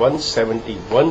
171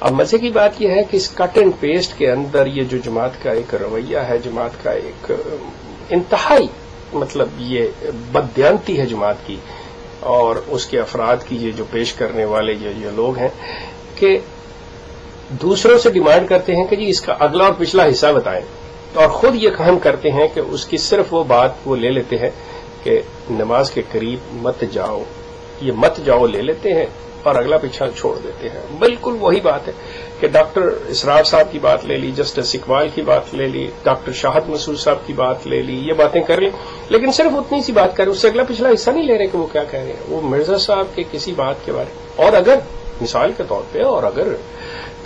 اب مزے کی بات یہ ہے کہ اس کٹ اینڈ پیسٹ کے اندر یہ جو جماعت کا ایک رویہ ہے، جماعت کا ایک انتہائی مطلب یہ بددیانتی ہے جماعت کی اور اس کے افراد کی، یہ جو پیش کرنے والے یہ لوگ ہیں کہ دوسروں سے ڈیمانڈ کرتے ہیں کہ جی اس کا اگلا اور پچھلا حصہ بتائیں، اور خود یہ کام کرتے ہیں کہ اس کی صرف وہ بات وہ لے لیتے ہیں کہ نماز کے قریب مت جاؤ، یہ مت جاؤ لے لیتے ہیں اور اگلا پیچھا چھوڑ دیتے ہیں۔ بالکل وہی بات ہے کہ ڈاکٹر اسرار صاحب کی بات لے لی، جسٹس اقبال کی بات لے لی، ڈاکٹر شاہد مسعود صاحب کی بات لے لی، یہ باتیں کر لی، لیکن صرف اتنی سی بات کریں، اس سے اگلا پچھلا حصہ نہیں لے رہے کہ وہ کیا کہہ رہے ہیں۔ وہ مرزا صاحب کے کسی بات کے بارے میں، اور اگر مثال کے طور پہ، اور اگر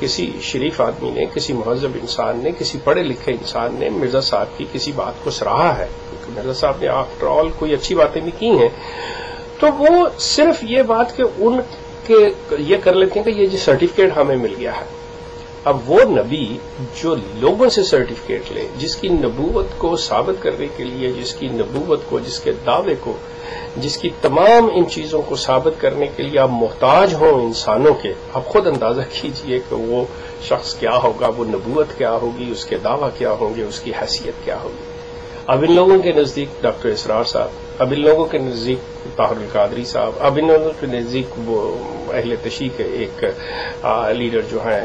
کسی شریف آدمی نے، کسی مہذب انسان نے، کسی پڑھے لکھے انسان نے مرزا صاحب کی کسی بات کو سراہا ہے، کیونکہ مرزا صاحب نے آفٹر آل کوئی اچھی باتیں بھی کی ہیں، تو وہ صرف یہ بات کہ ان کے یہ کر لیتے ہیں کہ یہ جو سرٹیفکیٹ ہمیں مل گیا ہے۔ اب وہ نبی جو لوگوں سے سرٹیفکیٹ لے، جس کی نبوت کو ثابت کرنے کے لیے، جس کی نبوت کو، جس کے دعوے کو، جس کی تمام ان چیزوں کو ثابت کرنے کے لیے آپ محتاج ہوں انسانوں کے، آپ خود اندازہ کیجئے کہ وہ شخص کیا ہوگا، وہ نبوت کیا ہوگی، اس کے دعویٰ کیا ہوں گے، اس کی حیثیت کیا ہوگی۔ اب ان لوگوں کے نزدیک ڈاکٹر اسرار صاحب، اب ان لوگوں کے نزدیک طاہر القادری صاحب، اب ان لوگوں کے نزدیک وہ اہل تشیع کے ایک لیڈر جو ہیں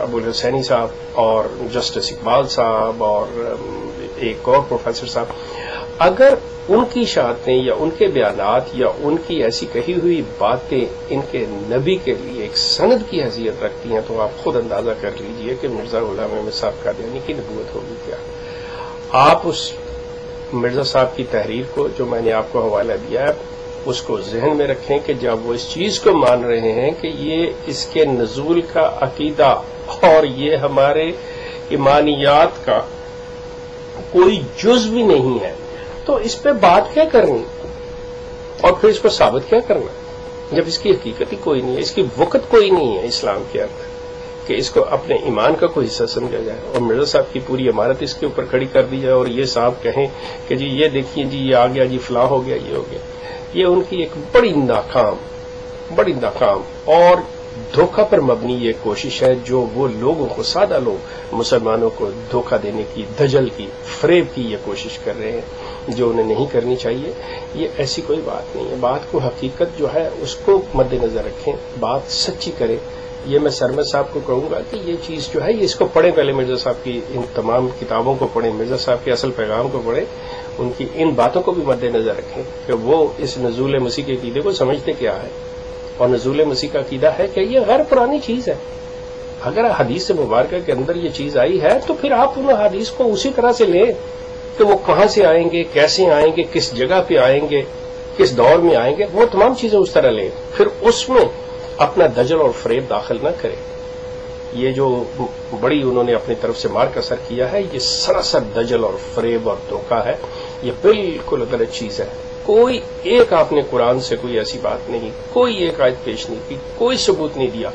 ابو الحسینی صاحب اور جسٹس اقبال صاحب اور ایک اور پروفیسر صاحب، اگر ان کی شہادتیں یا ان کے بیانات یا ان کی ایسی کہی ہوئی باتیں ان کے نبی کے لیے ایک سند کی حیثیت رکھتی ہیں، تو آپ خود اندازہ کر لیجئے کہ مرزا غلام احمد صاحب قادیانی کی نبوت ہوگی کیا۔ آپ اس مرزا صاحب کی تحریر کو جو میں نے آپ کو حوالہ دیا ہے، اس کو ذہن میں رکھیں کہ جب وہ اس چیز کو مان رہے ہیں کہ یہ اس کے نزول کا عقیدہ اور یہ ہمارے ایمانیات کا کوئی جز بھی نہیں ہے، تو اس پہ بات کیا کرنی اور پھر اس کو ثابت کیا کرنا، جب اس کی حقیقت ہی کوئی نہیں ہے، اس کی وقت کوئی نہیں ہے اسلام کے اندر کہ اس کو اپنے ایمان کا کوئی حصہ سمجھا جائے اور مرزا صاحب کی پوری عمارت اس کے اوپر کھڑی کر دی جائے اور یہ صاحب کہیں کہ جی یہ دیکھیے جی یہ آ گیا، جی فلاں ہو گیا، یہ ہو گیا۔ یہ ان کی ایک بڑی ناکام اور دھوکہ پر مبنی یہ کوشش ہے جو وہ لوگوں کو، سادہ لوگ مسلمانوں کو دھوکہ دینے کی، دجل کی، فریب کی یہ کوشش کر رہے ہیں جو انہیں نہیں کرنی چاہیے۔ یہ ایسی کوئی بات نہیں ہے، بات کو حقیقت جو ہے اس کو مد نظر رکھیں، بات سچی کریں۔ یہ میں سرمد صاحب کو کہوں گا کہ یہ چیز جو ہے یہ اس کو پڑھیں، پہلے مرزا صاحب کی ان تمام کتابوں کو پڑھیں، مرزا صاحب کے اصل پیغام کو پڑھیں، ان کی ان باتوں کو بھی مد نظر رکھیں کہ وہ اس نزول مسیح کے عقیدے کو سمجھتے کیا ہے، اور نزول مسیح کا عقیدہ ہے کہ یہ غیر پرانی چیز ہے۔ اگر حدیث مبارکہ کے اندر یہ چیز آئی ہے تو پھر آپ ان حدیث کو اسی طرح سے لیں کہ وہ کہاں سے آئیں گے، کیسے آئیں گے، کس جگہ پہ آئیں گے، کس دور میں آئیں گے، وہ تمام چیزیں اس طرح لیں، پھر اس میں اپنا دجل اور فریب داخل نہ کریں۔ یہ جو بڑی انہوں نے اپنی طرف سے مار کا سر کیا ہے، یہ سراسر دجل اور فریب اور دھوکہ ہے، یہ بالکل غلط چیز ہے۔ کوئی ایک آپ نے قرآن سے کوئی ایسی بات نہیں، کوئی ایک آیت پیش نہیں کی، کوئی ثبوت نہیں دیا۔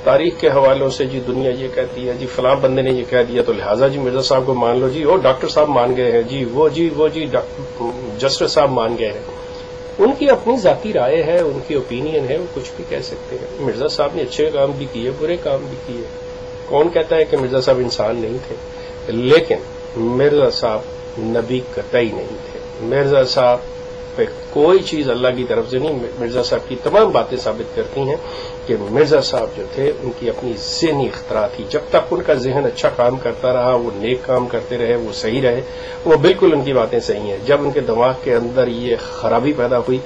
تاریخ کے حوالوں سے جی دنیا یہ کہتی ہے، جی فلاں بندے نے یہ کہہ دیا تو لہٰذا جی مرزا صاحب کو مان لو، جی وہ ڈاکٹر صاحب مان گئے ہیں، جی وہ جسٹس صاحب مان گئے ہیں۔ ان کی اپنی ذاتی رائے ہے، ان کی اوپینین ہے، وہ کچھ بھی کہہ سکتے ہیں۔ مرزا صاحب نے اچھے کام بھی کیے، برے کام بھی کیے، کون کہتا ہے کہ مرزا صاحب انسان نہیں تھے، لیکن مرزا صاحب نبی قطعی نہیں تھے۔ مرزا صاحب پہ کوئی چیز اللہ کی طرف سے نہیں، مرزا صاحب کی تمام باتیں ثابت کرتی ہیں کہ مرزا صاحب جو تھے ان کی اپنی ذہنی اختراع تھی۔ جب تک ان کا ذہن اچھا کام کرتا رہا، وہ نیک کام کرتے رہے، وہ صحیح رہے، وہ بالکل ان کی باتیں صحیح ہیں۔ جب ان کے دماغ کے اندر یہ خرابی پیدا ہوئی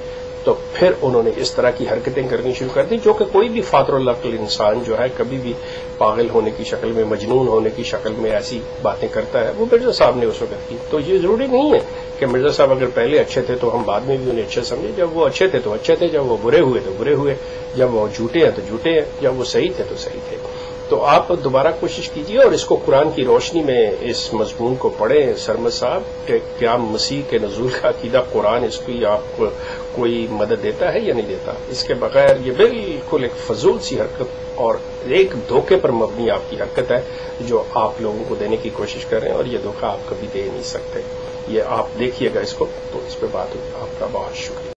تو پھر انہوں نے اس طرح کی حرکتیں کرنی شروع کر دی جو کہ کوئی بھی فاطر العقل انسان جو ہے کبھی بھی پاگل ہونے کی شکل میں، مجنون ہونے کی شکل میں ایسی باتیں کرتا ہے، وہ مرزا صاحب نے اس وقت کی۔ تو یہ ضروری نہیں ہے کہ مرزا صاحب اگر پہلے اچھے تھے تو ہم بعد میں بھی انہیں اچھے سمجھیں۔ جب وہ اچھے تھے تو اچھے تھے، جب وہ برے ہوئے تو برے ہوئے، جب وہ جھوٹے ہیں تو جھوٹے ہیں، جب وہ صحیح تھے تو صحیح تھے۔ تو آپ دوبارہ کوشش کیجیے اور اس کو قرآن کی روشنی میں اس مضمون کو پڑھیں سرمد صاحب کہ کیا مسیح کے نزول کا عقیدہ قرآن اس کی آپ کو کوئی مدد دیتا ہے یا نہیں دیتا۔ اس کے بغیر یہ بالکل ایک فضول سی حرکت اور ایک دھوکے پر مبنی آپ کی حرکت ہے جو آپ لوگوں کو دینے کی کوشش کر رہے ہیں، اور یہ دھوکہ آپ کبھی دے نہیں سکتے۔ یہ آپ دیکھیے گا اس کو، تو اس پہ بات ہوئی۔ آپ کا بہت شکریہ۔